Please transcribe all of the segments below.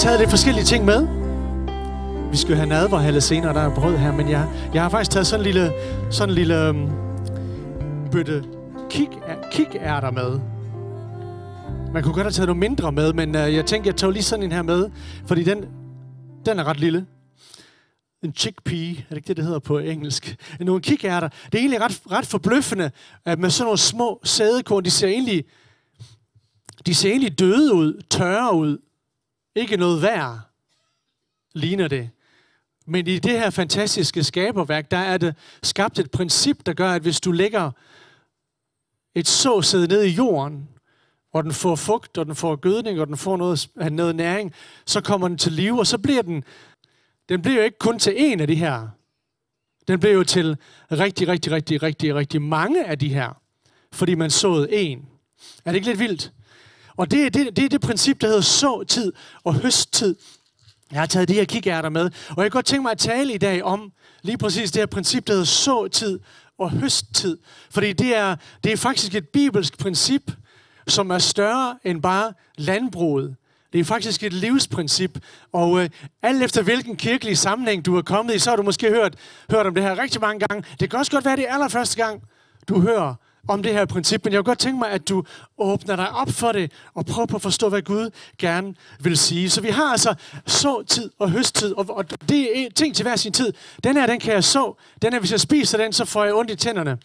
taget lidt forskellige ting med. Vi skal jo have nadver lidt senere, der er brød her, men jeg har faktisk taget sådan en lille bøtte kikærter med. Man kunne godt have taget nogle mindre med, men jeg tænkte, jeg tog lige sådan en her med, fordi den er ret lille. En chickpea, er det ikke det hedder på engelsk? Nogle kikærter. Det er egentlig ret forbløffende, at med sådan nogle små sædekorn, de ser egentlig døde ud, tørre ud. Ikke noget værd, ligner det. Men i det her fantastiske skaberværk, der er det skabt et princip, der gør, at hvis du lægger et såsæde ned i jorden, og den får fugt, og den får gødning, og den får noget næring, så kommer den til live, og så bliver den bliver jo ikke kun til en af de her. Den bliver jo til rigtig mange af de her, fordi man såede en. Er det ikke lidt vildt? Og det er det princip, der hedder såtid og høsttid. Jeg har taget de her kikærter med, og jeg kan godt tænke mig at tale i dag om lige præcis det her princip, der hedder såtid og høsttid. Fordi det er faktisk et bibelsk princip, som er større end bare landbruget. Det er faktisk et livsprincip, og alt efter hvilken kirkelig sammenhæng du er kommet i, så har du måske hørt om det her rigtig mange gange. Det kan også godt være det allerførste gang, du hører om det her princip, men jeg vil godt tænke mig, at du åbner dig op for det, og prøver på at forstå, hvad Gud gerne vil sige. Så vi har altså såtid og høsttid, og det er ting til hver sin tid. Den her, den kan jeg så. Den her, hvis jeg spiser den, så får jeg ondt i tænderne.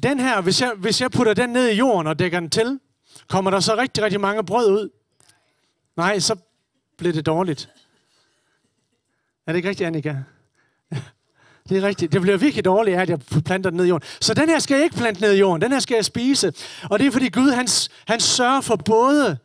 Den her, hvis jeg putter den ned i jorden og dækker den til, kommer der så rigtig mange brød ud? Nej, så bliver det dårligt. Er det ikke rigtigt, Annika? Det er rigtigt. Det bliver virkelig dårligt, at jeg planter den ned i jorden. Så den her skal jeg ikke plante ned i jorden. Den her skal jeg spise. Og det er fordi Gud, han sørger for både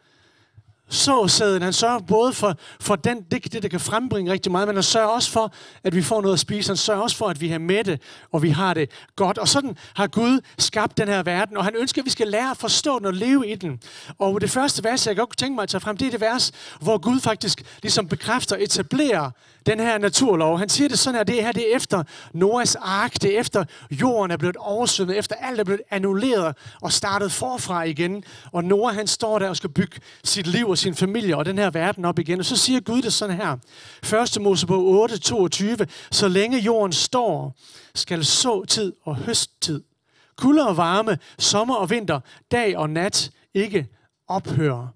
såsæden, han sørger både for det, der kan frembringe rigtig meget, men han sørger også for, at vi får noget at spise. Han sørger også for, at vi er mætte, og vi har det godt. Og sådan har Gud skabt den her verden, og han ønsker, at vi skal lære at forstå den og leve i den. Og det første vers, jeg godt kunne tænke mig at tage frem, det er det vers, hvor Gud faktisk ligesom bekræfter og etablerer den her naturlov. Han siger det sådan her, det er efter Noahs ark, det er efter jorden er blevet oversvømmet, efter alt er blevet annulleret og startet forfra igen. Og Noah, han står der og skal bygge sit liv og sin familie og den her verden op igen. Og så siger Gud det sådan her. 1. Mosebog 8:22. Så længe jorden står, skal såtid og høsttid, kulde og varme, sommer og vinter, dag og nat ikke ophøre.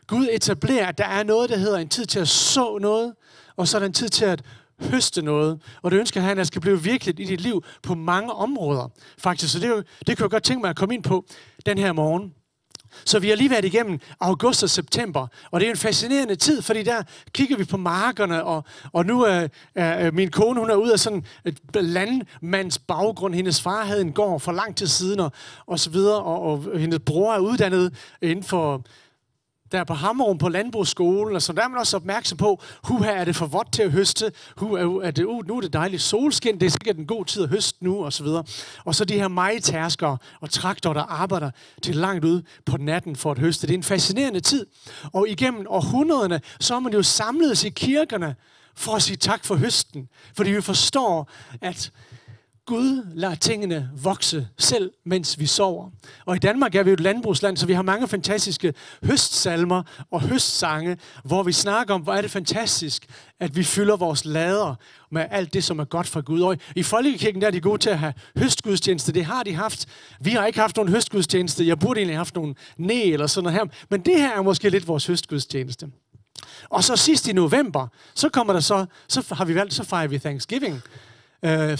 Gud etablerer, at der er noget, der hedder en tid til at så noget, og så er der en tid til at høste noget. Og det ønsker han, at skal blive virkeligt i dit liv på mange områder, faktisk. Så det kan jeg godt tænke mig at komme ind på den her morgen. Så vi har lige været igennem august og september, og det er en fascinerende tid, fordi der kigger vi på markerne, og nu er min kone, hun er ude af sådan et landmands baggrund. Hendes far havde en gård for lang tid siden, og så videre, og hendes bror er uddannet inden for der på Hammerum på landbrugsskolen, og så der er man også opmærksom på, her er det for vådt til at høste, nu er det dejligt solskin, det er sikkert en god tid at høste nu, og så videre. Og så de her majtærskere og traktorer, der arbejder til langt ud på natten for at høste. Det er en fascinerende tid, og igennem århundrederne, så har man jo samlet i kirkerne for at sige tak for høsten, fordi vi forstår, at Gud lader tingene vokse selv, mens vi sover. Og i Danmark er vi jo et landbrugsland, så vi har mange fantastiske høstsalmer og høstsange, hvor vi snakker om, hvor er det fantastisk, at vi fylder vores lader med alt det, som er godt fra Gud. Og i Folkekirken der er de gode til at have høstgudstjeneste. Det har de haft. Vi har ikke haft nogen høstgudstjeneste. Jeg burde egentlig have haft nogen eller sådan noget her. Men det her er måske lidt vores høstgudstjeneste. Og så sidst i november, så har vi valgt, så fejrer vi Thanksgiving.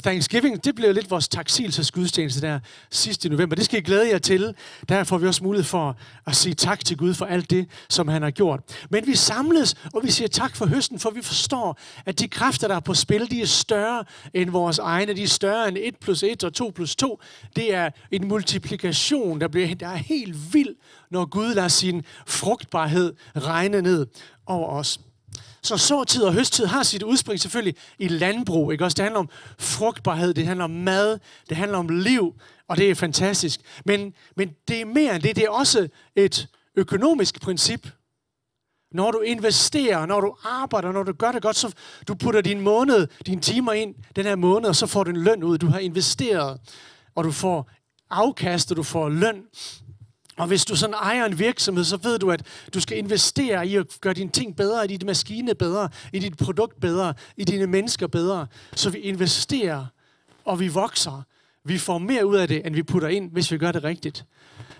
Thanksgiving, det bliver lidt vores taksigelsesgudstjeneste der sidst i november. Det skal I glæde jer til. Der får vi også mulighed for at sige tak til Gud for alt det, som han har gjort. Men vi samles, og vi siger tak for høsten, for vi forstår, at de kræfter, der er på spil, de er større end vores egne. De er større end 1 + 1 og 2 + 2. Det er en multiplikation, der er helt vild, når Gud lader sin frugtbarhed regne ned over os. Så såtid og høsttid har sit udspring selvfølgelig i landbrug, ikke også? Det handler om frugtbarhed, det handler om mad, det handler om liv, og det er fantastisk. Men det er mere end det. Det er også et økonomisk princip. Når du investerer, når du arbejder, når du gør det godt, så du putter dine timer ind den her måned, og så får du en løn ud. Du har investeret, og du får afkast, og du får løn. Og hvis du sådan ejer en virksomhed, så ved du, at du skal investere i at gøre dine ting bedre, i dit maskine bedre, i dit produkt bedre, i dine mennesker bedre. Så vi investerer, og vi vokser. Vi får mere ud af det, end vi putter ind, hvis vi gør det rigtigt.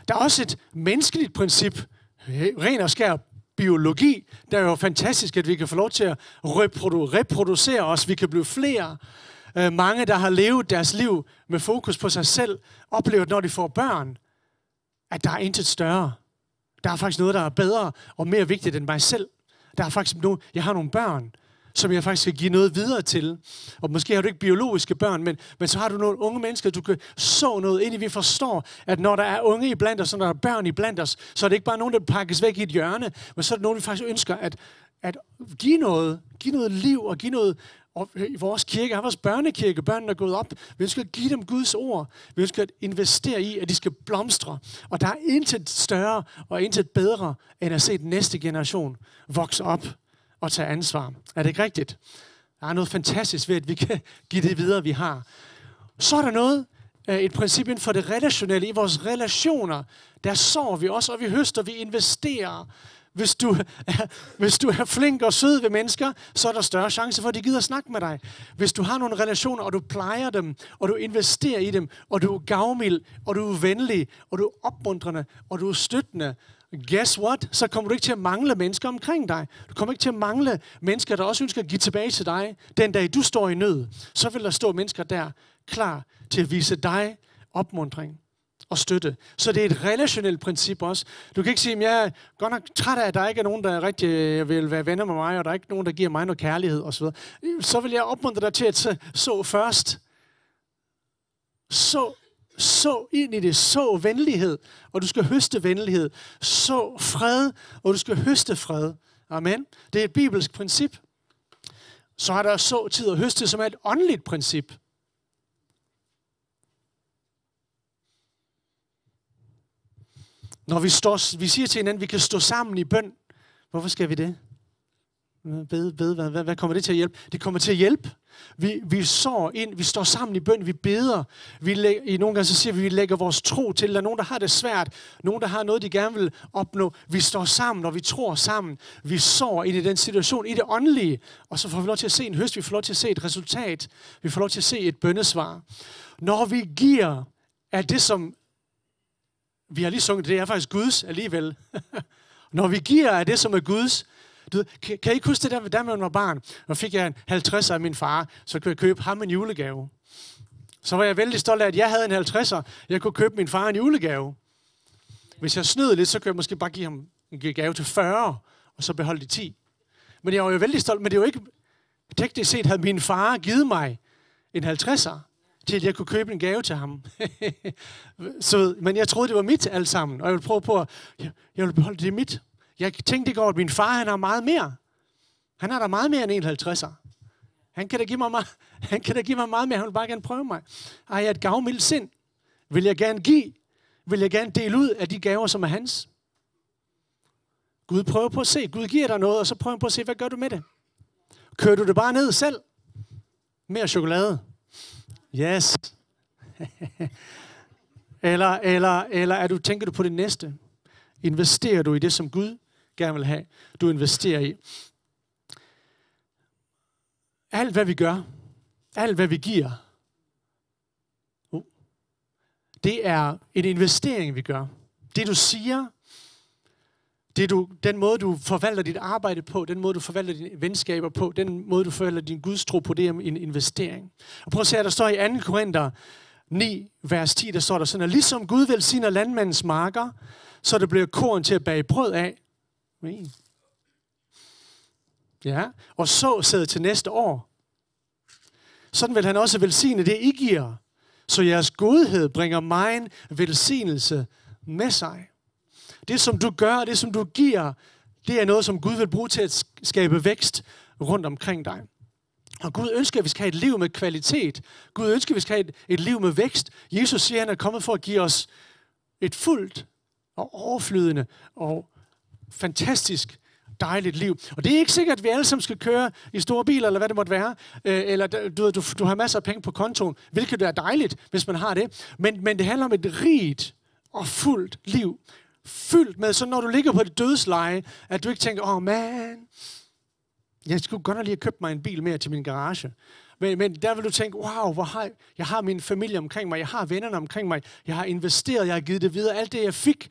Der er også et menneskeligt princip, ren og skær biologi, der er jo fantastisk, at vi kan få lov til at reproducere os. Vi kan blive flere. Mange, der har levet deres liv med fokus på sig selv, oplever, når de får børn, at der er intet større. Der er faktisk noget, der er bedre og mere vigtigt end mig selv. Der er faktisk jeg har nogle børn, som jeg faktisk skal give noget videre til. Og måske har du ikke biologiske børn, men så har du nogle unge mennesker, du kan så noget ind i. Vi forstår, at når der er unge iblandt os, og når der er børn iblandt os, så er det ikke bare nogen, der pakkes væk i et hjørne, men så er det nogen, vi faktisk ønsker at give noget liv og give noget. Og i vores kirke, vores børnekirke, børnene er gået op. Vi ønsker at give dem Guds ord. Vi ønsker at investere i, at de skal blomstre. Og der er intet større og intet bedre, end at se den næste generation vokse op og tage ansvar. Er det ikke rigtigt? Der er noget fantastisk ved, at vi kan give det videre, vi har. Så er der et princip inden for det relationelle. I vores relationer, der sår vi også, og vi høster, vi investerer. Hvis du er flink og sød ved mennesker, så er der større chance for, at de gider snakke med dig. Hvis du har nogle relationer, og du plejer dem, og du investerer i dem, og du er gavmild, og du er venlig, og du er opmuntrende, og du er støttende, guess what? Så kommer du ikke til at mangle mennesker omkring dig. Du kommer ikke til at mangle mennesker, der også ønsker at give tilbage til dig. Den dag du står i nød, så vil der stå mennesker der, klar til at vise dig opmuntring og støtte. Så det er et relationelt princip også. Du kan ikke sige, at jeg er godt nok træt af, at der ikke er nogen, der rigtig vil være venner med mig, og der er ikke nogen, der giver mig noget kærlighed osv. Så vil jeg opmuntre dig til at så først. Så ind i det. Så venlighed, og du skal høste venlighed. Så fred, og du skal høste fred. Amen. Det er et bibelsk princip. Så er der så tid og høste, som er et åndeligt princip. Når vi siger til hinanden, at vi kan stå sammen i bøn. Hvorfor skal vi det? Hvad kommer det til at hjælpe? Det kommer til at hjælpe. Vi sår ind, vi står sammen i bøn, vi beder. I nogle gange så siger vi lægger vores tro til. Der er nogen, der har det svært. Nogen, der har noget, de gerne vil opnå. Vi står sammen, og vi tror sammen. Vi sår ind i den situation, i det åndelige. Og så får vi lov til at se en høst. Vi får lov til at se et resultat. Vi får lov til at se et bønnesvar. Når vi giver, er det som vi har lige sunget, det er faktisk Guds alligevel. Når vi giver af det, som er Guds. Kan I ikke huske det der med, når barn? Når fik jeg en 50'er af min far, så kunne jeg købe ham en julegave. Så var jeg vældig stolt af, at jeg havde en 50'er. Jeg kunne købe min far en julegave. Hvis jeg snød lidt, så kunne jeg måske bare give ham en gave til 40, og så beholde de 10. Men jeg var jo vældig stolt, men det var ikke. Teknisk set havde min far givet mig en 50'er. Til at jeg kunne købe en gave til ham. Men jeg troede, det var mit alt sammen. Og jeg ville prøve på, jeg ville beholde det mit. Jeg tænkte ikke over, at min far, han har meget mere. Han har da meget mere end en 50'er. Han kan da give mig meget mere. Han vil bare gerne prøve mig. Har jeg et gavmildt sind? Vil jeg gerne give? Vil jeg gerne dele ud af de gaver, som er hans? Gud prøver på at se. Gud giver dig noget, og så prøver på at se, hvad gør du med det? Kører du det bare ned selv? Mere chokolade? Yes. eller tænker du på det næste? Investerer du i det, som Gud gerne vil have, du investerer i? Alt, hvad vi gør, alt, hvad vi giver, det er en investering, vi gør. Det, du siger, den måde, du forvalter dit arbejde på, den måde, du forvalter dine venskaber på, den måde, du forvalter din gudstro på, det er en investering. Og prøv at se, at der står i 2. Korinther 9, vers 10, der står der sådan, at ligesom Gud velsigner landmandens marker, så det bliver korn til at bage brød af. Ja, og så til næste år. Sådan vil han også velsigne det, I giver, så jeres godhed bringer megen velsignelse med sig. Det, som du gør, det, som du giver, det er noget, som Gud vil bruge til at skabe vækst rundt omkring dig. Og Gud ønsker, at vi skal have et liv med kvalitet. Gud ønsker, at vi skal have et liv med vækst. Jesus siger, at han er kommet for at give os et fuldt og overflydende og fantastisk dejligt liv. Og det er ikke sikkert, at vi alle sammen skal køre i store biler, eller hvad det måtte være. Eller du har masser af penge på kontoen, hvilket er dejligt, hvis man har det. Men det handler om et rigt og fuldt liv fyldt med, så når du ligger på det dødsleje, at du ikke tænker, man, jeg skulle godt nok lige have købt mig en bil mere til min garage. Men der vil du tænke, wow, jeg har min familie omkring mig, jeg har vennerne omkring mig, jeg har investeret, jeg har givet det videre. Alt det, jeg fik,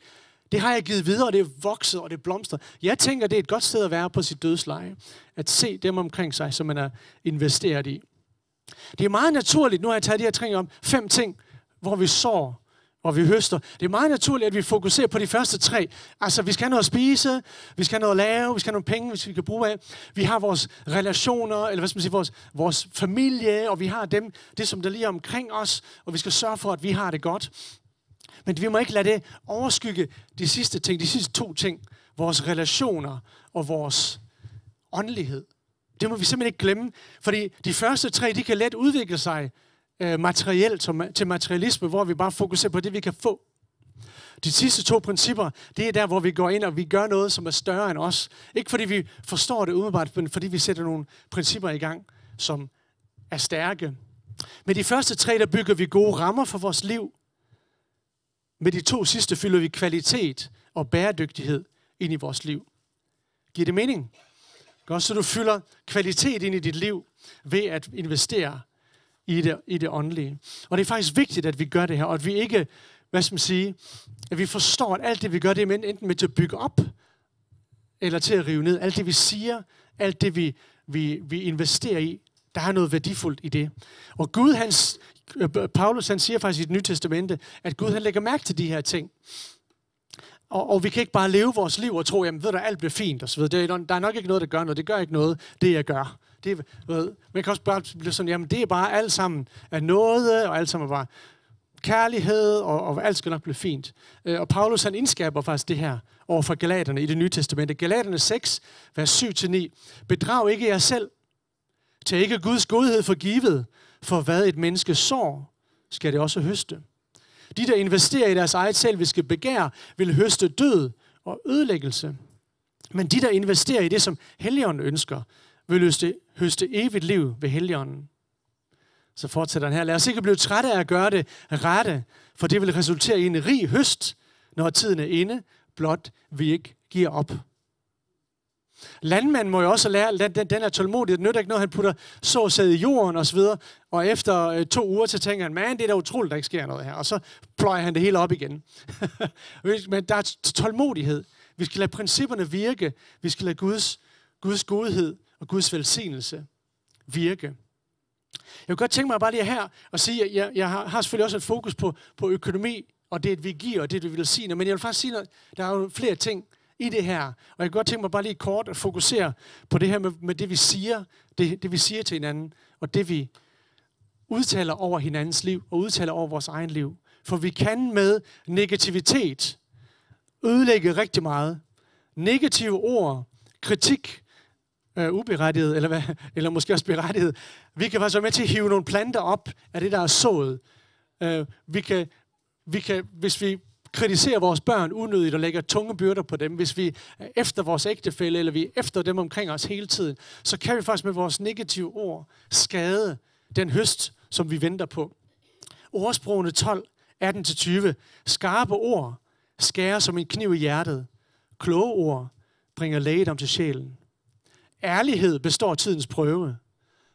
det har jeg givet videre, og det er vokset, og det er blomstret. Jeg tænker, det er et godt sted at være på sit dødsleje. At se dem omkring sig, som man er investeret i. Det er meget naturligt, nu har jeg taget de her ting om 5 ting, hvor vi sår, og vi høster. Det er meget naturligt, at vi fokuserer på de første 3. Altså, vi skal have noget at spise, vi skal have noget at lave, vi skal have nogle penge, hvis vi kan bruge af. Vi har vores relationer, eller hvad skal man sige, vores familie, og vi har det som der lige er omkring os, og vi skal sørge for, at vi har det godt. Men vi må ikke lade det overskygge de sidste 2 ting. Vores relationer og vores åndelighed. Det må vi simpelthen ikke glemme, fordi de første 3, de kan let udvikle sig materielt til materialisme, hvor vi bare fokuserer på det, vi kan få. De sidste 2 principper, det er der, hvor vi går ind, og vi gør noget, som er større end os. Ikke fordi vi forstår det umiddelbart, men fordi vi sætter nogle principper i gang, som er stærke. Med de første 3, der bygger vi gode rammer for vores liv. Med de 2 sidste fylder vi kvalitet og bæredygtighed ind i vores liv. Giver det mening? Godt, så du fylder kvalitet ind i dit liv ved at investere i det åndelige. Og det er faktisk vigtigt, at vi gør det her, og at vi ikke, at vi forstår, at alt det, vi gør, det er enten med til at bygge op, eller til at rive ned. Alt det, vi siger, alt det, vi investerer i, der er noget værdifuldt i det. Og Gud, Paulus, han siger faktisk i det Nye Testamente, at Gud, han lægger mærke til de her ting. Og vi kan ikke bare leve vores liv og tro, jamen ved du, alt bliver fint og så videre. Der er nok ikke noget, der gør noget. Det gør ikke noget, det jeg gør. Man kan også bare blive sådan, jamen det er bare alt sammen af noget, og alt sammen er bare kærlighed, og alt skal nok blive fint. Og Paulus, han indskaber faktisk det her over for Galaterne i det Nye Testamente. Galaterne 6, vers 7-9. Bedrag ikke jer selv. Tag ikke Guds godhed for givet, for hvad et menneske sår, skal det også høste. De, der investerer i deres eget selviske begær, vil høste død og ødelæggelse. Men de, der investerer i det, som Helligånden ønsker, vil høste evigt liv ved Helligånden. Så fortsætter den her. Lad os ikke blive trætte af at gøre det rette, for det vil resultere i en rig høst, når tiden er inde, blot vi ikke giver op. Landmanden må jo også lære, den er tålmodig. Det nytter ikke noget, han putter såsæd i jorden osv. Og efter 2 uger, så tænker han, man, det er da utroligt, der ikke sker noget her. Og så pløjer han det hele op igen. Men der er tålmodighed. Vi skal lade principperne virke. Vi skal lade Guds godhed og Guds velsignelse virke. Jeg vil godt tænke mig bare lige her og sige, at jeg har selvfølgelig også et fokus på økonomi, og det, vi giver, og det, vi vil sige. Men jeg vil faktisk sige, at der er jo flere ting i det her. Og jeg kan godt tænke mig bare lige kort at fokusere på det her med det, vi siger, det vi siger til hinanden, og det, vi udtaler over hinandens liv, og udtaler over vores egen liv. For vi kan med negativitet ødelægge rigtig meget. Negative ord, kritik, uberettiget, eller måske også berettiget. Vi kan faktisk være med til at hive nogle planter op af det, der er sået. Vi kan, hvis vi kritiserer vores børn unødigt og lægger tunge byrder på dem, hvis vi er efter vores ægtefælle, eller vi er efter dem omkring os hele tiden, så kan vi faktisk med vores negative ord skade den høst, som vi venter på. Ordsprogene 12, 18-20. Skarpe ord skærer som en kniv i hjertet. Kloge ord bringer lægedom til sjælen. Ærlighed består tidens prøve.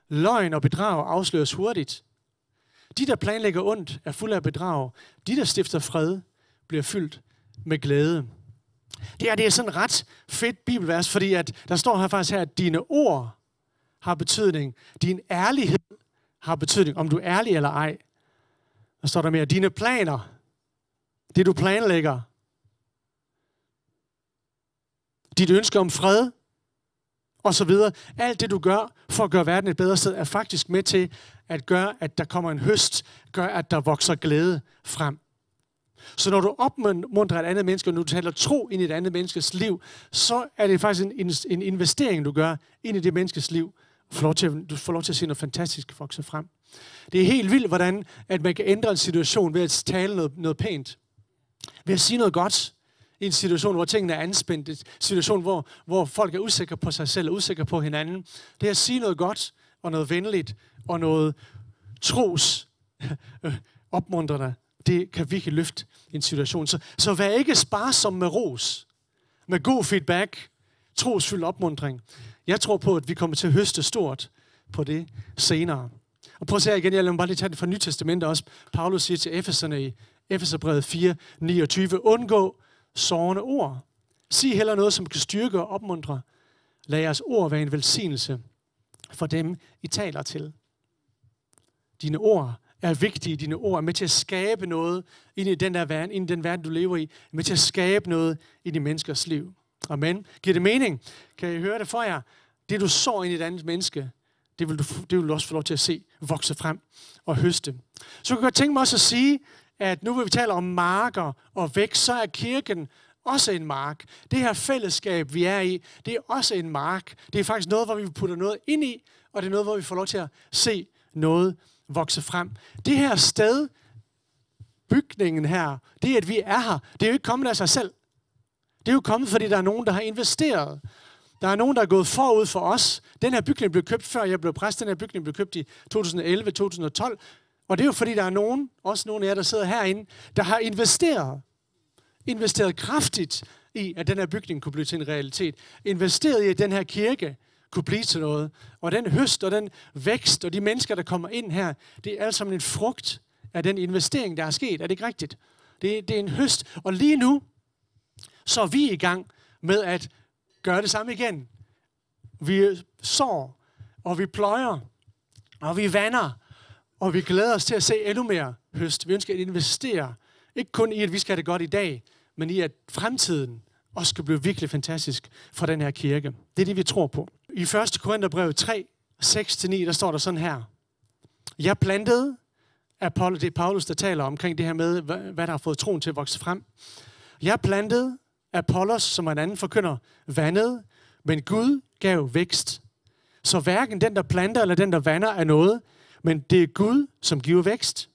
Løgn og bedrag afsløres hurtigt. De, der planlægger ondt, er fulde af bedrag. De, der stifter fred, bliver fyldt med glæde. Det er sådan ret fedt bibelvers, fordi at der står her faktisk her, at dine ord har betydning. Din ærlighed har betydning, om du er ærlig eller ej. Der står der mere, dine planer, det du planlægger, dit ønske om fred, og så videre. Alt det, du gør for at gøre verden et bedre sted, er faktisk med til at gøre, at der kommer en høst, gør, at der vokser glæde frem. Så når du opmuntrer et andet menneske, og når du taler tro ind i et andet menneskes liv, så er det faktisk en investering, du gør ind i det menneskes liv. Du får lov til at se noget fantastisk vokse frem. Det er helt vildt, hvordan at man kan ændre en situation ved at tale noget pænt. Ved at sige noget godt. I en situation, hvor tingene er anspændt. En situation, hvor folk er usikre på sig selv og usikre på hinanden. Det er at sige noget godt og noget venligt og noget tros opmuntrende det kan virkelig løfte en situation. Så vær ikke sparsom med ros, med god feedback, trosfyldt opmuntring. Jeg tror på, at vi kommer til at høste stort på det senere. Og prøv at se her igen, jeg lader bare lige tage det fra Nyt Testamentet også. Paulus siger til Efeserne i Efeserbrevet 4:29, undgå sårende ord. Sig heller noget, som kan styrke og opmuntre. Lad jeres ord være en velsignelse for dem, I taler til. Dine ord er vigtige. Dine ord er med til at skabe noget ind i den verden, du lever i. Er med til at skabe noget i de menneskers liv. Amen. Giver det mening? Kan I høre det for jer? Det, du sår ind i et andet menneske, det vil du også få lov til at se vokse frem og høste. Så jeg kan godt tænke mig også at sige, at nu hvor vi taler om marker og vækst, så er kirken også en mark. Det her fællesskab, vi er i, det er også en mark. Det er faktisk noget, hvor vi putter noget ind i, og det er noget, hvor vi får lov til at se noget vokse frem. Det her sted, bygningen her, det at vi er her, det er jo ikke kommet af sig selv. Det er jo kommet, fordi der er nogen, der har investeret. Der er nogen, der er gået forud for os. Den her bygning blev købt, før jeg blev præst. Den her bygning blev købt i 2011-2012. Og det er jo fordi, der er nogen, også nogle af jer, der sidder herinde, der har investeret kraftigt i, at den her bygning kunne blive til en realitet. Investeret i, at den her kirke kunne blive til noget. Og den høst og den vækst og de mennesker, der kommer ind her, det er alt sammen en frugt af den investering, der er sket. Er det ikke rigtigt? Det er en høst. Og lige nu, så er vi i gang med at gøre det samme igen. Vi sår, og vi pløjer, og vi vander, og vi glæder os til at se endnu mere høst. Vi ønsker at investere, ikke kun i, at vi skal have det godt i dag, men i, at fremtiden også skal blive virkelig fantastisk for den her kirke. Det er det, vi tror på. I 1. Korintherbrev 3, 6-9, der står der sådan her. Jeg plantede, det er Paulus, der taler omkring det her med, hvad der har fået troen til at vokse frem. Jeg plantede, Apollos, som en anden forkynder, vandede, men Gud gav vækst. Så hverken den, der planter eller den, der vander, er noget, men det er Gud, som giver vækst.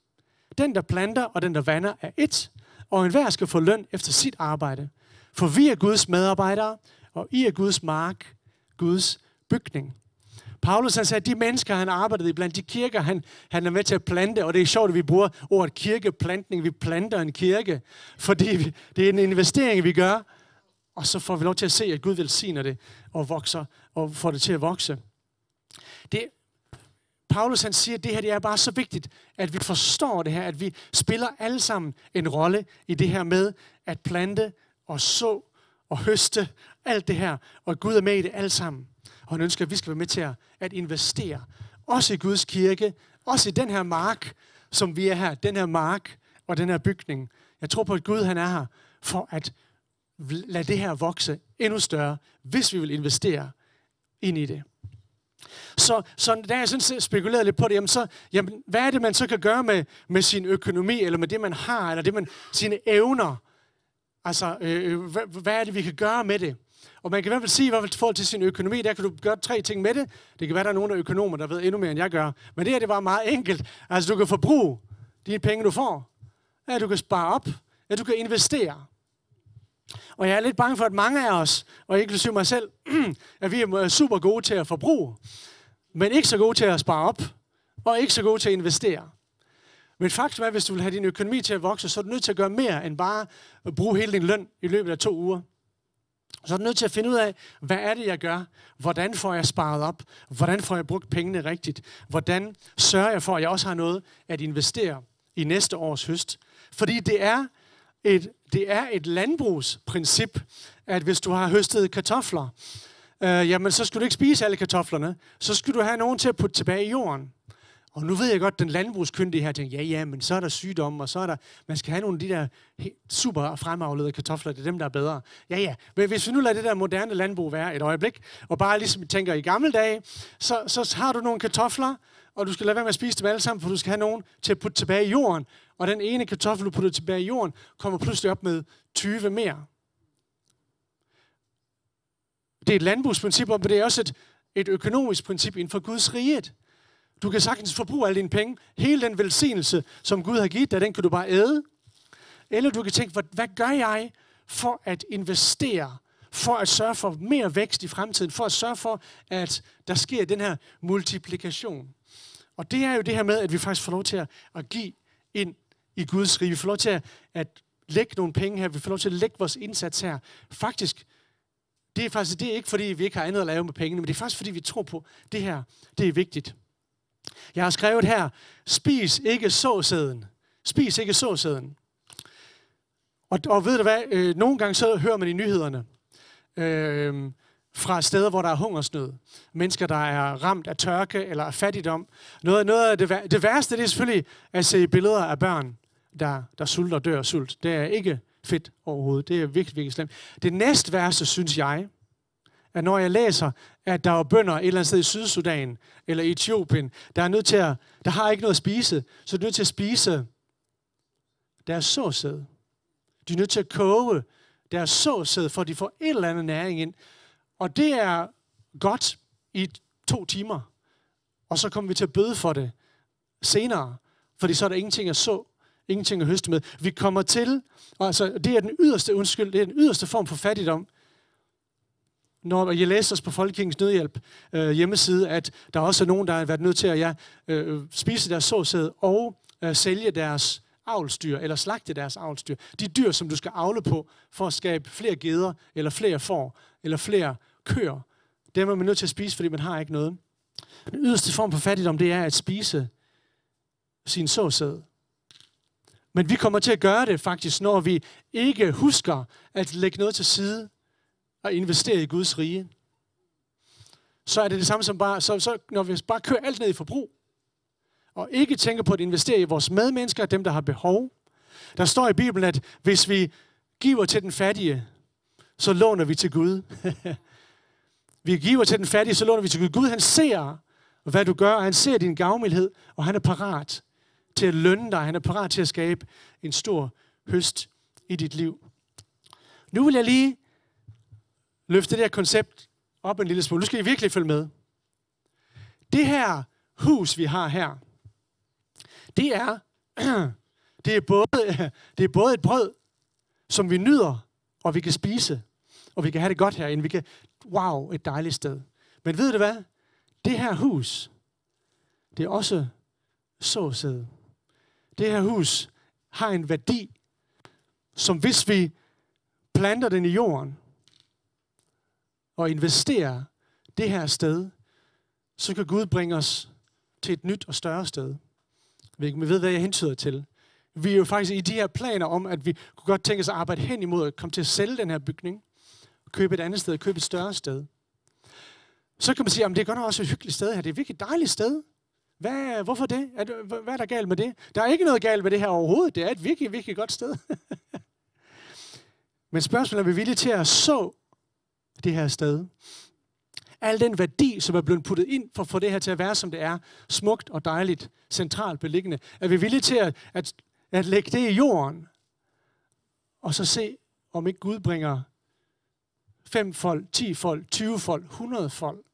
Den, der planter og den, der vander, er ét, og enhver skal få løn efter sit arbejde. For vi er Guds medarbejdere, og I er Guds mark, Guds bygning. Paulus han sagde, at de mennesker, han arbejdede i blandt de kirker, han er med til at plante, og det er sjovt, at vi bruger ordet kirkeplantning. Vi planter en kirke, fordi det er en investering, vi gør, og så får vi lov til at se, at Gud velsigner det og vokser, og får det til at vokse. Paulus han siger, at det her det er bare så vigtigt, at vi forstår det her, at vi spiller alle sammen en rolle i det her med at plante og så og høste, alt det her, og Gud er med i det alle sammen. Og han ønsker, at vi skal være med til at investere, også i Guds kirke, også i den her mark, som vi er her, den her mark og den her bygning. Jeg tror på, at Gud han er her for at lade det her vokse endnu større, hvis vi vil investere ind i det. Så da jeg sådan spekulerede lidt på det, jamen, hvad er det, man så kan gøre med sin økonomi, eller med det, man har, eller sine evner? Altså, hvad er det, vi kan gøre med det? Og man kan i hvert fald sige, i forhold til sin økonomi, der kan du gøre 3 ting med det. Det kan være, der er nogle af økonomer, der ved endnu mere, end jeg gør. Men det her, det var meget enkelt. Altså, du kan forbruge de penge, du får. Ja, du kan spare op. Ja, du kan investere. Og jeg er lidt bange for, at mange af os, og inklusive mig selv, at vi er super gode til at forbruge, men ikke så gode til at spare op, og ikke så gode til at investere. Men faktum er, at hvis du vil have din økonomi til at vokse, så er du nødt til at gøre mere, end bare at bruge hele din løn i løbet af 2 uger. Så er du nødt til at finde ud af, hvad er det, jeg gør? Hvordan får jeg sparet op? Hvordan får jeg brugt pengene rigtigt? Hvordan sørger jeg for, at jeg også har noget at investere i næste års høst? Fordi det er et landbrugsprincip, at hvis du har høstet kartofler, jamen så skal du ikke spise alle kartoflerne. Så skal du have nogen til at putte tilbage i jorden. Og nu ved jeg godt, den landbrugskyndige her tænker, ja, men så er der sygdomme, og så er der, man skal have nogle af de der super fremavlede kartofler, det er dem, der er bedre. Ja, men hvis vi nu lader det der moderne landbrug være et øjeblik, og bare ligesom tænker i gamle dage, så har du nogle kartofler, og du skal lade være med at spise dem alle sammen, for du skal have nogen til at putte tilbage i jorden. Og den ene kartoffel, du putter tilbage i jorden, kommer pludselig op med 20 mere. Det er et landbrugsprincip, men det er også et økonomisk princip inden for Guds riget. Du kan sagtens forbruge alle dine penge. Hele den velsignelse, som Gud har givet dig, den kan du bare æde. Eller du kan tænke, hvad gør jeg for at investere, for at sørge for mere vækst i fremtiden, for at sørge for, at der sker den her multiplikation. Og det er jo det her med, at vi faktisk får lov til at give ind i Guds rige. Vi får lov til at lægge nogle penge her. Vi får lov til at lægge vores indsats her. Faktisk, det er ikke fordi, vi ikke har andet at lave med pengene, men det er faktisk fordi, vi tror på, det her, det er vigtigt. Jeg har skrevet her, spis ikke såsæden. Spis ikke såsæden. Og ved du hvad, nogle gange så hører man i nyhederne, fra steder, hvor der er hungersnød. Mennesker, der er ramt af tørke eller af fattigdom. Noget af det værste, det er selvfølgelig at se billeder af børn, der sulter og dør af sult. Det er ikke fedt overhovedet. Det er virkelig, virkelig slemt. Det næst værste, synes jeg, at når jeg læser, at der er bønder et eller andet sted i Sydsudan eller i Etiopien, der har ikke noget at spise, så de er nødt til at spise deres såsæd. De er nødt til at koge deres såsæd, for at de får et eller andet næring ind. Og det er godt i 2 timer. Og så kommer vi til at bøde for det senere, fordi så er der ingenting at så, ingenting at høste med. Vi kommer til, altså det er den yderste form for fattigdom. Når jeg læser os på Folkekirkens Nødhjælp hjemmeside, at der også er nogen, der har været nødt til at spise deres såsæd og sælge deres avlsdyr, eller slagte deres avlsdyr. De dyr, som du skal avle på, for at skabe flere geder, eller flere får, eller flere køer. Dem er man nødt til at spise, fordi man har ikke noget. Den yderste form for fattigdom, det er at spise sin såsæd. Men vi kommer til at gøre det faktisk, når vi ikke husker at lægge noget til side og investere i Guds rige. Så er det det samme som bare, så når vi bare kører alt ned i forbrug, og ikke tænker på at investere i vores medmennesker, dem der har behov. Der står i Bibelen, at hvis vi giver til den fattige, så låner vi til Gud. Vi giver til den fattige, så låner vi til Gud. Gud, han ser, hvad du gør, og han ser din gavmildhed, og han er parat til at lønne dig. Han er parat til at skabe en stor høst i dit liv. Nu vil jeg lige løfte det her koncept op en lille smule. Nu skal I virkelig følge med. Det her hus, vi har her, det er både et brød, som vi nyder, og vi kan spise, og vi kan have det godt herinde. Wow, et dejligt sted. Men ved du hvad? Det her hus, det er også såsæd. Det her hus har en værdi, som hvis vi planter den i jorden, og investerer det her sted, så kan Gud bringe os til et nyt og større sted. Vi ved, hvad jeg hentyder til. Vi er jo faktisk i de her planer om, at vi kunne godt tænke os at arbejde hen imod at komme til at sælge den her bygning, og købe et andet sted, købe et større sted. Så kan man sige, at det er godt nok også et hyggeligt sted her. Det er et virkelig dejligt sted. Hvorfor det? Hvad er der galt med det? Der er ikke noget galt med det her overhovedet. Det er et virkelig, virkelig godt sted. Men spørgsmålet er, vi villige til at så det her sted? Al den værdi, som er blevet puttet ind for at få det her til at være, som det er, smukt og dejligt, centralt beliggende, er vi villige til at lægge det i jorden, og så se, om ikke Gud bringer 5-fold, 10-fold, 20-fold, 100-fold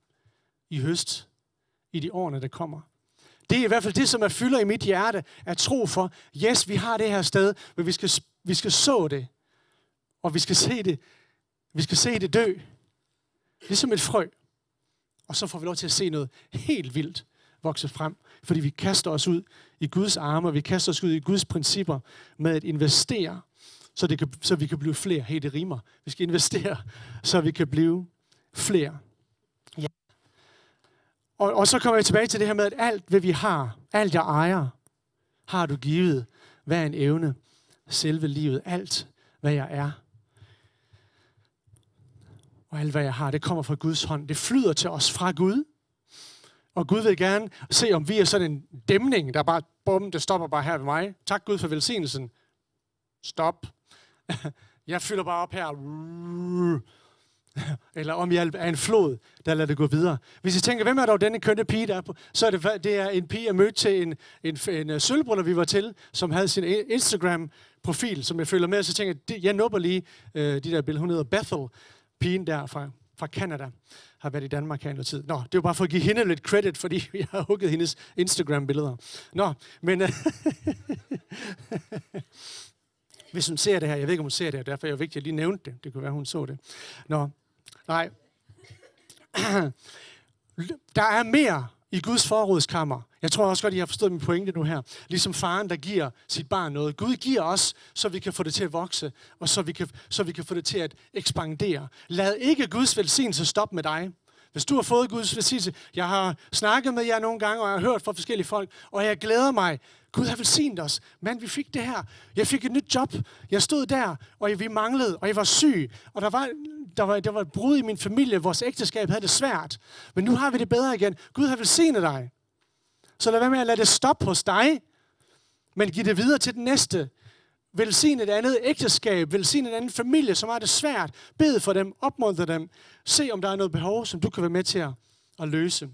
i høst i de årene, der kommer. Det er i hvert fald det, som er fylder i mit hjerte, at tro for, yes, vi har det her sted, men vi skal så det, og vi skal se det dø, ligesom et frø. Og så får vi lov til at se noget helt vildt vokse frem, fordi vi kaster os ud i Guds arme, vi kaster os ud i Guds principper med at investere, så vi kan blive flere. Hey, det rimer. Vi skal investere, så vi kan blive flere. Ja. Og så kommer jeg tilbage til det her med, at alt, hvad vi har, alt jeg ejer, har du givet hver en evne, selve livet, alt, hvad jeg er. Og alt, hvad jeg har, det kommer fra Guds hånd. Det flyder til os fra Gud. Og Gud vil gerne se, om vi er sådan en dæmning, der bare, bum, det stopper bare her ved mig. Tak Gud for velsignelsen. Stop. Jeg fylder bare op her. Eller om jeg er en flod, der lader det gå videre. Hvis I tænker, hvem er dog denne kønne pige, der er på? Så er det er en pige, jeg mødte til en sølvbryllup, vi var til, som havde sin Instagram-profil, som jeg følger med. Så tænker jeg nupper lige de der billeder. Hun hedder Bethel. Pigen der fra Canada har været i Danmark her en tid. Nå, det var bare for at give hende lidt credit, fordi vi har hugget hendes Instagram-billeder. Nå, men hvis hun ser det her, jeg ved ikke, om hun ser det her, derfor er det vigtigt, at jeg lige nævnte det. Det kunne være, hun så det. Nå, nej. Der er mere i Guds forrådskammer. Jeg tror også godt, I har forstået min pointe nu her. Ligesom faren, der giver sit barn noget. Gud giver os, så vi kan få det til at vokse, og så vi kan få det til at ekspandere. Lad ikke Guds velsignelse stoppe med dig. Hvis du har fået Guds velsignelse, jeg har snakket med jer nogle gange, og jeg har hørt fra forskellige folk, og jeg glæder mig. Gud har velsignet os. Men vi fik det her. Jeg fik et nyt job. Jeg stod der, og vi manglede, og jeg var syg. Og der var et brud i min familie. Vores ægteskab havde det svært. Men nu har vi det bedre igen. Gud har velsignet dig. Så lad være med at lade det stoppe hos dig, men giv det videre til den næste. Velsigne et andet ægteskab. Velsigne en anden familie, som har det svært. Bed for dem. Opmuntre dem. Se, om der er noget behov, som du kan være med til at løse.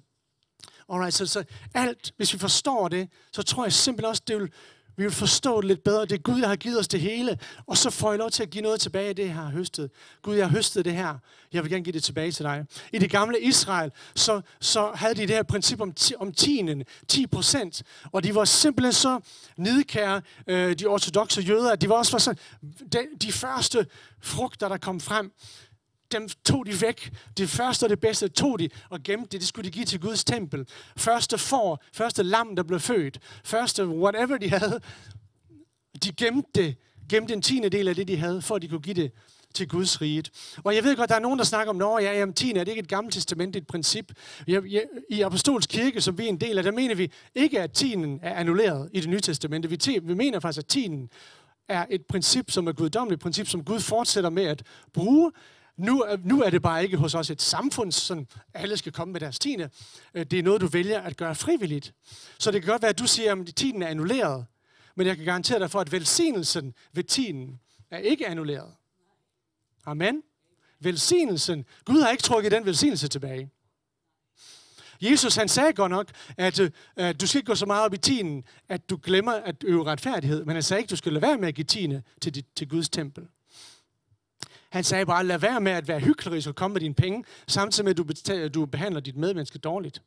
Alright, så alt, hvis vi forstår det, så tror jeg simpelthen også, vi vil forstå det lidt bedre. Det er Gud, der har givet os det hele, og så får jeg lov til at give noget tilbage af det, jeg har høstet. Gud, jeg har høstet det her. Jeg vil gerne give det tilbage til dig. I det gamle Israel, så havde de det her princip om tienden, 10%. Og de var simpelthen så nidkære, de ortodokse jøder, at de var også sådan, de første frugter, der kom frem, dem tog de væk. Det første og det bedste tog de og gemte det. Det skulle de give til Guds tempel. Første får, første lam, der blev født. Første whatever de havde. De gemte en 10. af det, de havde, for at de kunne give det til Guds rige. Og jeg ved godt, der er nogen, der snakker om, 10 er det ikke et gammelt testament, et princip. I Apostolsk Kirke, som vi er en del af, der mener vi ikke, at 10 er annulleret i det nye testamente. Vi mener faktisk, at 10 er et princip, som er guddommeligt, et princip, som Gud fortsætter med at bruge. Nu er det bare ikke hos os et samfund, sådan alle skal komme med deres 10. Det er noget, du vælger at gøre frivilligt. Så det kan godt være, at du siger, at 10 er annulleret. Men jeg kan garantere dig for, at velsignelsen ved 10 er ikke annulleret. Amen. Velsignelsen. Gud har ikke trukket den velsignelse tilbage. Jesus, han sagde godt nok, at du skal ikke gå så meget op i 10, at du glemmer at øve retfærdighed. Men han sagde ikke, at du skal lade være med at give 10 til Guds tempel. Han sagde bare, lad være med at være hyklerisk og komme med dine penge, samtidig med, at du behandler dit medmenneske dårligt.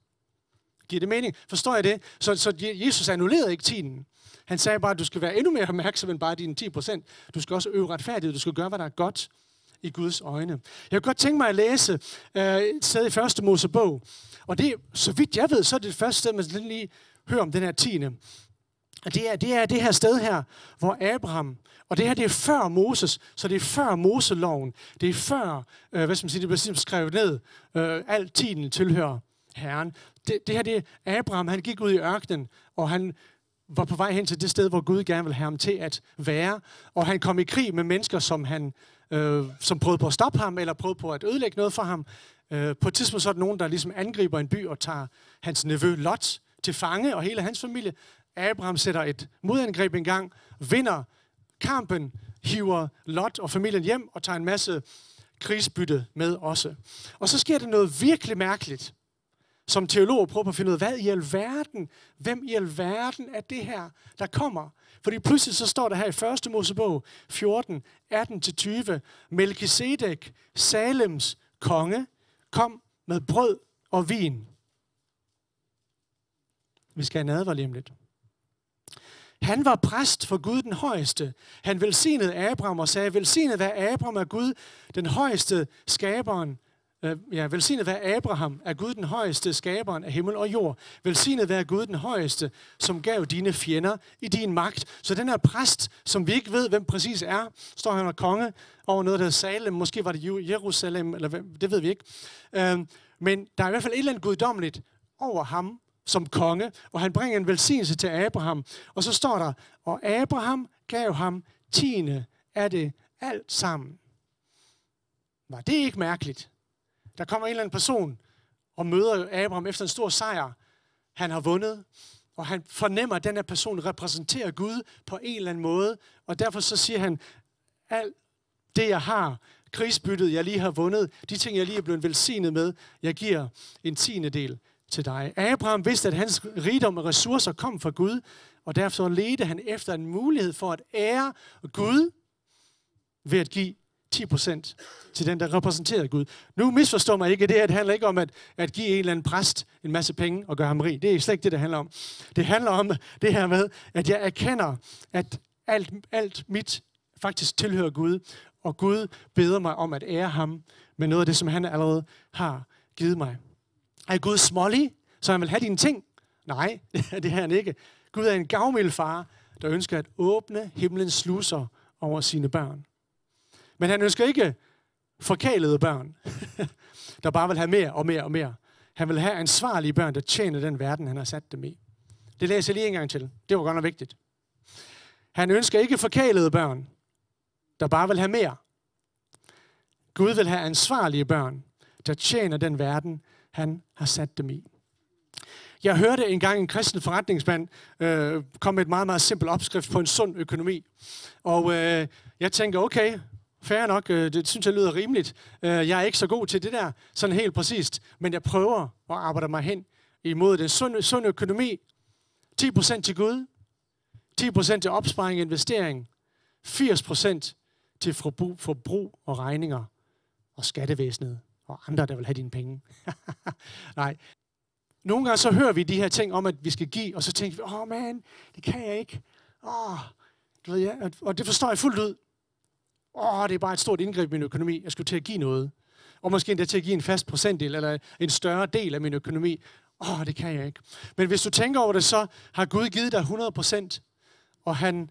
Giver det mening? Forstår jeg det? Så Jesus annullerede ikke 10. Han sagde bare, at du skal være endnu mere opmærksom end bare dine 10%. Du skal også øve retfærdighed. Du skal gøre, hvad der er godt i Guds øjne. Jeg kunne godt tænke mig at læse et sted i 1. Mosebog. Og det, så vidt jeg ved, så er det første sted, man lige hører om den her 10. Og det er det her sted her, hvor Abraham, og det her det er før Moses, så det er før Moseloven, det er før, det bliver skrevet ned, alt 10 tilhører Herren. Det her det er Abraham, han gik ud i ørkenen, og han var på vej hen til det sted, hvor Gud gerne ville have ham til at være, og han kom i krig med mennesker, som prøvede på at stoppe ham, eller prøvede på at ødelægge noget for ham. På et tidspunkt så er der nogen, der ligesom angriber en by og tager hans nevø Lot til fange, og hele hans familie. Abraham sætter et modangreb en gang, vinder kampen, hiver Lot og familien hjem og tager en masse krigsbytte med også. Og så sker der noget virkelig mærkeligt, som teologer prøver at finde ud af, hvem i alverden er det her, der kommer? Fordi pludselig så står der her i 1. Mosebog 14, 18-20, Melkisedek, Salems konge, kom med brød og vin. Vi skal have nadver lige om lidt. Han var præst for Gud den højeste. Han velsignede Abraham og sagde, velsignet være Abraham af Gud den højeste skaberen. Velsignet være Abraham af Gud den højeste skaberen af himmel og jord. Velsignet være Gud den højeste, som gav dine fjender i din magt. Så den her præst, som vi ikke ved, hvem præcis er, står han og konge over noget, der hedder Salem. Måske var det Jerusalem, eller det ved vi ikke. Men der er i hvert fald et eller andet guddommeligt over ham som konge, og han bringer en velsignelse til Abraham. Og så står der, og Abraham gav ham 10 af det alt sammen. Var det ikke mærkeligt? Der kommer en eller anden person og møder Abraham efter en stor sejr. Han har vundet, og han fornemmer, at den her person repræsenterer Gud på en eller anden måde. Og derfor så siger han, alt det jeg har, krigsbyttet jeg lige har vundet, de ting jeg lige er blevet velsignet med, jeg giver en 10. til dig. Abraham vidste, at hans rigdom og ressourcer kom fra Gud, og derfor ledte han efter en mulighed for at ære Gud ved at give 10% til den, der repræsenterede Gud. Nu misforstår mig ikke, det handler ikke om at give en eller anden præst en masse penge og gøre ham rig. Det er slet ikke det, det handler om. Det handler om det her med, at jeg erkender, at alt mit faktisk tilhører Gud, og Gud beder mig om at ære ham med noget af det, som han allerede har givet mig. Er Gud smålig? så han vil have dine ting. Nej, det er han ikke. Gud er en gavmild far, der ønsker at åbne himlens sluser over sine børn. Men han ønsker ikke forkælede børn, der bare vil have mere og mere og mere. Han vil have ansvarlige børn, der tjener den verden, han har sat dem i. Det læser jeg lige en gang til. Det var godt nok vigtigt. Han ønsker ikke forkælede børn, der bare vil have mere. Gud vil have ansvarlige børn, der tjener den verden, han har sat dem i. Jeg hørte engang en kristen forretningsmand komme med et meget, meget simpelt opskrift på en sund økonomi. Og jeg tænker, okay, fair nok, det synes jeg lyder rimeligt. Jeg er ikke så god til det der, sådan helt præcist, men jeg prøver at arbejde mig hen imod den sunde økonomi. 10% til Gud, 10% til opsparing og investering, 80% til forbrug og regninger og skattevæsenet og andre, der vil have dine penge. Nej. Nogle gange så hører vi de her ting om, at vi skal give, og så tænker vi, man, det kan jeg ikke. Du ved, ja, og det forstår jeg fuldt ud. Det er bare et stort indgreb i min økonomi. Jeg skulle til at give noget. Og måske endda til at give en fast procentdel, eller en større del af min økonomi. Det kan jeg ikke. Men hvis du tænker over det, så har Gud givet dig 100%, og han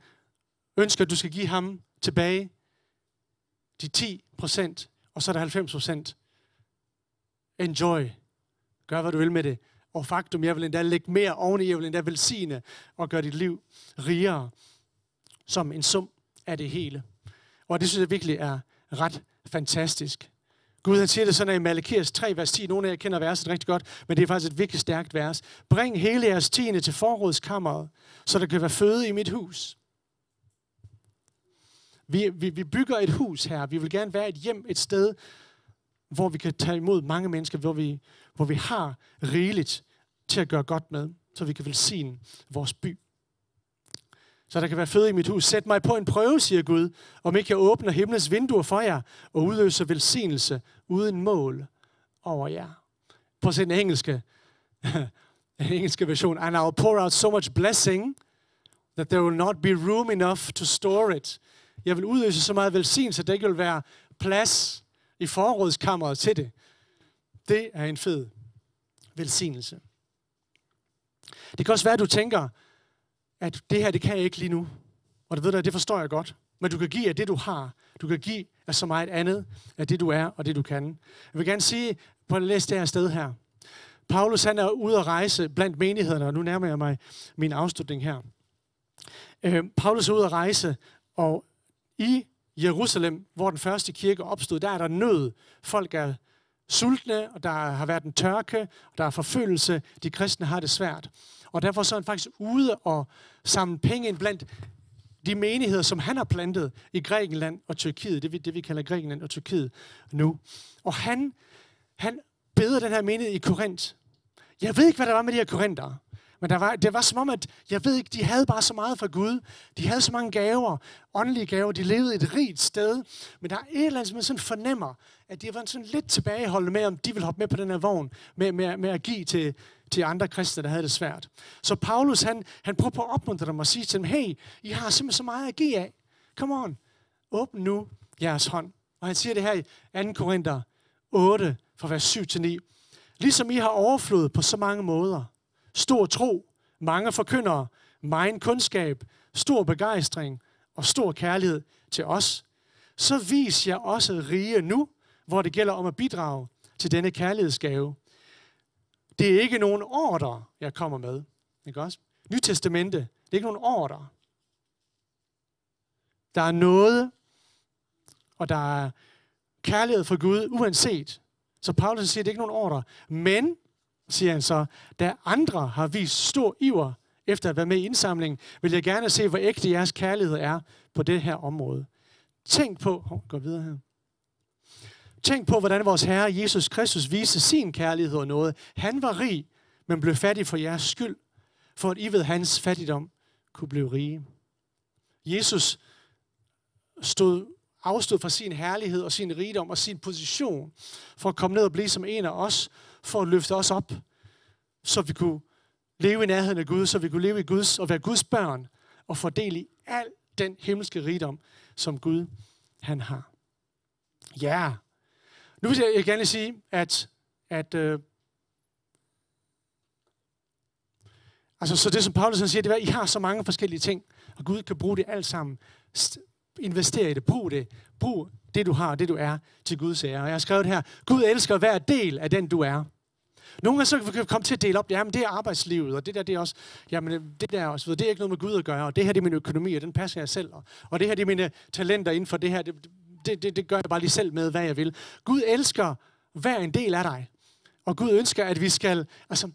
ønsker, at du skal give ham tilbage de 10%, og så er der 90%. Enjoy. Gør, hvad du vil med det. Og faktum, jeg vil endda lægge mere oveni, jeg vil endda velsigne og gøre dit liv rigere som en sum af det hele. Og det synes jeg virkelig er ret fantastisk. Gud han siger det sådan i Malakias 3, vers 10. Nogle af jer kender verset rigtig godt, men det er faktisk et virkelig stærkt vers. Bring hele jeres tiende til forrådskammeret, så der kan være føde i mit hus. Vi bygger et hus her. Vi vil gerne være et hjem, et sted, hvor vi kan tage imod mange mennesker, hvor vi har rigeligt til at gøre godt med, så vi kan velsigne vores by. Så der kan være føde i mit hus. Sæt mig på en prøve, siger Gud, om ikke jeg åbner himlens vinduer for jer og udløser velsignelse uden mål over jer. Prøv at se den engelske version. And I'll pour out so much blessing that there will not be room enough to store it. Jeg vil udløse så meget velsignelse, at der ikke vil være plads i forrådskammeret til det. Det er en fed velsignelse. Det kan også være, at du tænker, at det her, det kan jeg ikke lige nu. Og det forstår jeg godt. Men du kan give af det, du har. Du kan give af så meget andet, af det, du er og det, du kan. Jeg vil gerne sige, på at læse det her sted her. Paulus, han er ude at rejse blandt menighederne, og nu nærmer jeg mig min afslutning her. Paulus er ude at rejse, og i Jerusalem, hvor den første kirke opstod, der er der nød. Folk er sultne, og der har været en tørke, og der er forfølgelse. De kristne har det svært. Og derfor så er han faktisk ude og samle penge ind blandt de menigheder, som han har plantet i Grækenland og Tyrkiet. Det vi kalder Grækenland og Tyrkiet nu. Og han beder den her menighed i Korint. Jeg ved ikke, hvad der var med de her korintere. Men det var som om, at jeg ved ikke, de havde bare så meget fra Gud. De havde så mange gaver, åndelige gaver. De levede et rigt sted. Men der er et eller andet, som man sådan fornemmer, at de var sådan lidt tilbageholdende med, om de vil hoppe med på den her vogn, med at give til andre kristne, der havde det svært. Så Paulus, han prøver på at opmuntre dem og sige til dem, hey, I har simpelthen så meget at give af. Come on, åbn nu jeres hånd. Og han siger det her i 2. Korinther 8, fra vers 7-9. Ligesom I har overflod på så mange måder, stor tro, mange forkyndere, megen kundskab, stor begejstring og stor kærlighed til os, så vis jeg også rige nu, hvor det gælder om at bidrage til denne kærlighedsgave. Det er ikke nogen ordre, jeg kommer med. Ikke også? Nytestamente, det er ikke nogen ordre. Der er noget, og der er kærlighed for Gud, uanset. Så Paulus siger, det er ikke nogen ordre. Men, siger han så, da andre har vist stor iver efter at være med i indsamlingen, vil jeg gerne se, hvor ægte jeres kærlighed er på det her område. Tænk på, gå videre her. Tænk på, hvordan vores Herre Jesus Kristus viste sin kærlighed og noget. Han var rig, men blev fattig for jeres skyld, for at I ved hans fattigdom kunne blive rige. Jesus afstod fra sin herlighed og sin rigdom og sin position for at komme ned og blive som en af os, for at løfte os op, så vi kunne leve i nærheden af Gud, så vi kunne leve i Guds og være Guds børn og fordele i al den himmelske rigdom, som Gud han har. Ja. Nu vil jeg gerne sige, at Altså, så det som Paulus siger, det er, at I har så mange forskellige ting, og Gud kan bruge det alt sammen. Investere i det. Brug det. Brug det, du har, det du er, til Guds ære. Og jeg har skrevet her, Gud elsker hver del af den, du er. Nogle gange så kan vi komme til at dele op, jamen det er arbejdslivet, og det der, det er også, jamen det der også, det er ikke noget med Gud at gøre, og det her det er min økonomi, og den passer jeg selv, og det her det er mine talenter inden for det her, det gør jeg bare lige selv med, hvad jeg vil. Gud elsker hver en del af dig, og Gud ønsker, at vi skal, altså,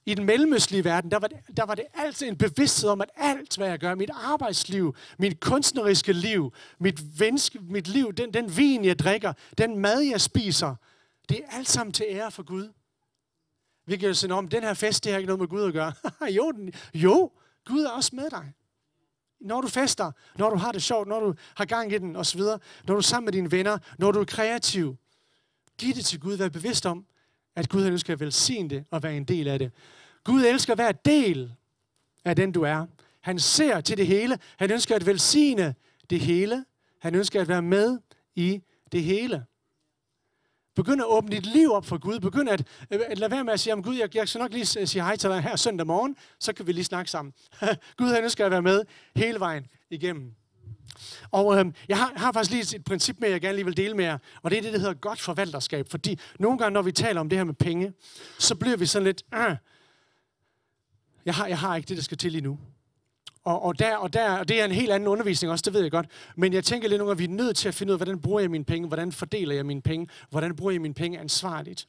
i den mellemøstlige verden, der var det altid en bevidsthed om, at alt, hvad jeg gør, mit arbejdsliv, mit kunstneriske liv, mit liv, den vin, jeg drikker, den mad, jeg spiser, det er alt sammen til ære for Gud. Vi kan jo sige, om den her fest, det har ikke noget med Gud at gøre. jo, Gud er også med dig. Når du fester, når du har det sjovt, når du har gang i den osv., når du er sammen med dine venner, når du er kreativ, giv det til Gud. Vær bevidst om, at Gud ønsker at velsigne det og være en del af det. Gud elsker hver del af den, du er. Han ser til det hele. Han ønsker at velsigne det hele. Han ønsker at være med i det hele. Begynd at åbne dit liv op for Gud. Begynd at lade være med at sige, Gud, jeg skal nok lige sige hej til dig her søndag morgen, så kan vi lige snakke sammen. Gud, han ønsker at være med hele vejen igennem. Og jeg har faktisk lige et princip med, jeg gerne lige vil dele med jer, og det er det, der hedder godt forvalterskab. Fordi nogle gange, når vi taler om det her med penge, så bliver vi sådan lidt, jeg har ikke det, der skal til lige nu. Og det er en helt anden undervisning også, det ved jeg godt. Men jeg tænker lidt nogle gange, at vi er nødt til at finde ud af, hvordan bruger jeg mine penge, hvordan fordeler jeg mine penge, hvordan bruger jeg mine penge ansvarligt.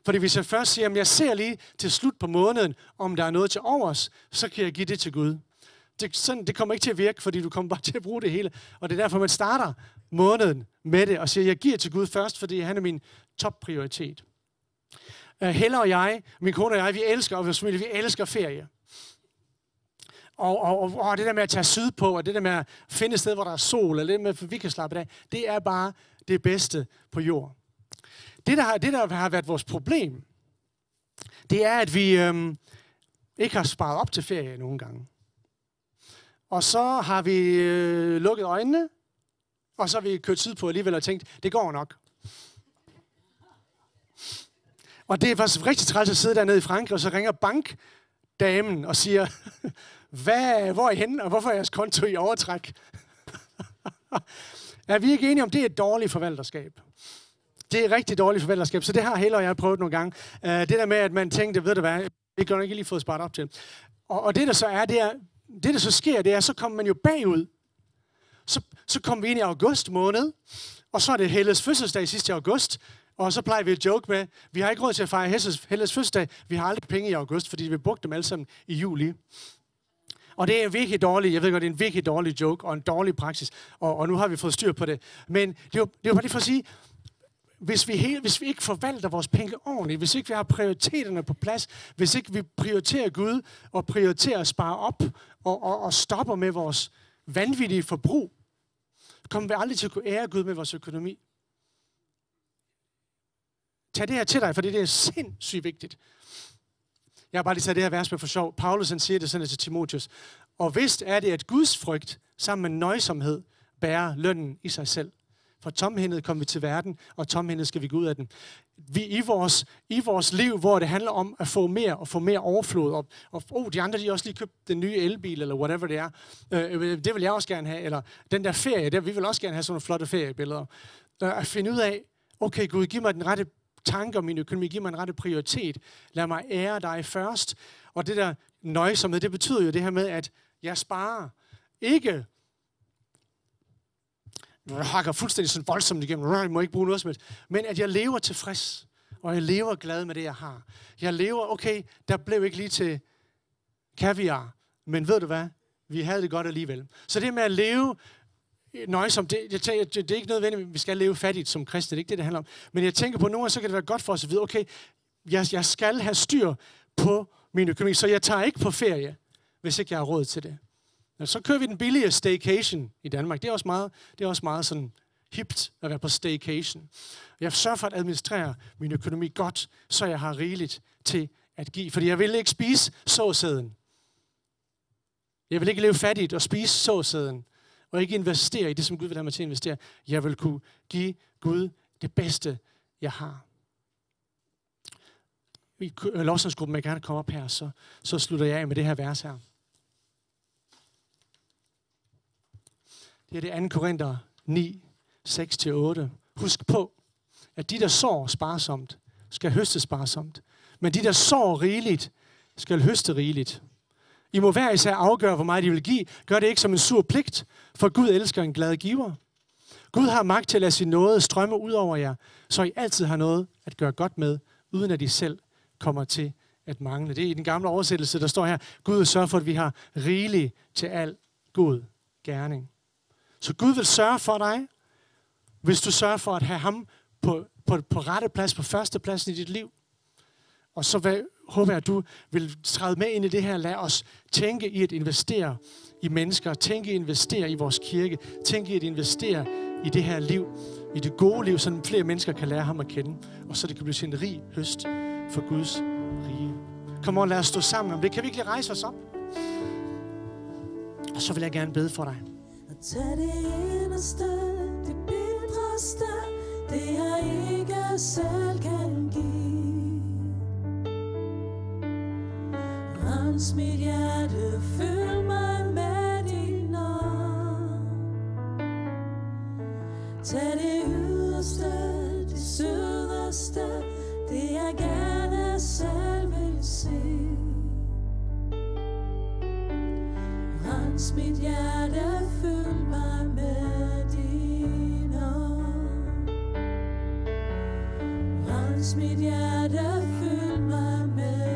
Fordi hvis jeg først siger, at jeg ser lige til slut på måneden, om der er noget til overs, så kan jeg give det til Gud. Det kommer ikke til at virke, fordi du kommer bare til at bruge det hele. Og det er derfor, man starter måneden med det og siger, at jeg giver til Gud først, fordi han er min topprioritet. Helle og jeg, min kone og jeg, vi elsker ferie. Og det der med at tage syd på, og det der med at finde et sted, hvor der er sol, eller det med, at vi kan slappe af, det er bare det bedste på jord. Det, der har været vores problem, det er, at vi ikke har sparet op til ferie nogle gange. Og så har vi lukket øjnene, og så har vi kørt syd på alligevel og tænkt, det går nok. Og det er faktisk rigtig træls at sidde dernede i Frankrig, og så ringer bankdamen og siger, hvor er I henne, og hvorfor er jeres konto i overtræk? Er vi ikke enige om, det er et dårligt forvalterskab? Det er et rigtig dårligt forvalterskab, så det har Helle og jeg prøvet nogle gange. Det der med, at man tænkte, ved du hvad, det kan du ikke lige få sparet op til. Og det der så er, det der så sker, det er, så kommer man jo bagud. Så kommer vi ind i august måned, og så er det Helles fødselsdag sidste august, og så plejer vi at joke med, vi har ikke råd til at fejre Helles fødselsdag, vi har aldrig penge i august, fordi vi brugte dem alle sammen i juli. Og det er virkelig dårligt, jeg ved godt, det er en virkelig dårlig joke og en dårlig praksis, og nu har vi fået styr på det. Men det er jo bare lige for at sige, hvis vi ikke forvalter vores penge ordentligt, hvis ikke vi har prioriteterne på plads, hvis ikke vi prioriterer Gud og prioriterer at spare op og stopper med vores vanvittige forbrug, kommer vi aldrig til at kunne ære Gud med vores økonomi. Tag det her til dig, for det er sindssygt vigtigt. Jeg har bare lige taget det her vers med for sjov. Paulus han siger det sådan til Timotheus. Og vist er det, at Guds frygt sammen med nøjsomhed bærer lønnen i sig selv. For tomhændet kom vi til verden, og tomhændet skal vi gå ud af den. Vi i vores liv, hvor det handler om at få mere overflod. Og de andre, de har også lige købt den nye elbil, eller whatever det er. Det vil jeg også gerne have. Eller den der ferie, vi vil også gerne have sådan nogle flotte feriebilleder. At finde ud af, okay Gud, giv mig den rette tanke om min økonomi, giv mig en rette prioritet. Lad mig ære dig først. Og det der nøjsomhed, det betyder jo det her med, at jeg sparer ikke. Jeg hakker fuldstændig sådan voldsomt igennem. Jeg må ikke bruge noget som helst. Men at jeg lever tilfreds. Og jeg lever glad med det, jeg har. Jeg lever, okay, der blev ikke lige til kaviar. Men ved du hvad? Vi havde det godt alligevel. Så det med at leve nøjsomt, det er ikke nødvendigt, at vi skal leve fattigt som kristne. Det er ikke det, det handler om. Men jeg tænker på, nogle gange, så kan det være godt for os at vide, okay, jeg skal have styr på min økonomi, så jeg tager ikke på ferie, hvis ikke jeg har råd til det. Så kører vi den billige staycation i Danmark. Det er også meget sådan hipt at være på staycation. Jeg sørger for at administrere min økonomi godt, så jeg har rigeligt til at give. Fordi jeg vil ikke spise såsæden. Jeg vil ikke leve fattigt og spise såsæden. Og ikke investere i det, som Gud vil have mig til at investere. Jeg vil kunne give Gud det bedste, jeg har. i lovsangsgruppen må gerne komme op her, så slutter jeg af med det her vers her. Det er det 2. Korinther 9, 6-8. Husk på, at de, der sår sparsomt, skal høste sparsomt. Men de, der sår rigeligt, skal høste rigeligt. I må hver især afgøre, hvor meget I vil give. Gør det ikke som en sur pligt, for Gud elsker en glad giver. Gud har magt til at lade sin nåde strømme ud over jer, så I altid har noget at gøre godt med, uden at I selv kommer til at mangle. Det er i den gamle oversættelse, der står her, Gud vil sørge for, at vi har rigeligt til al god gerning. Så Gud vil sørge for dig, hvis du sørger for at have ham på rette plads, på første pladsen i dit liv. Og så håber jeg, at du vil træde med ind i det her. Lad os tænke i at investere i mennesker. Tænke i at investere i vores kirke. Tænke i at investere i det her liv. I det gode liv, så flere mennesker kan lære ham at kende. Og så det kan blive til en rig høst for Guds rige. Kom on, lad os stå sammen om det. Kan vi ikke lige rejse os op? Og så vil jeg gerne bede for dig. Tag det inderste, det bitreste, det jeg ikke selv kan give. Rens mit hjerte, fyld mig med din ånd. Tag det yderste, det sødeste, det jeg gerne selv vil se. Rens mit hjerte, fyld mig med din ånd. Rens mit hjerte, fyld mig med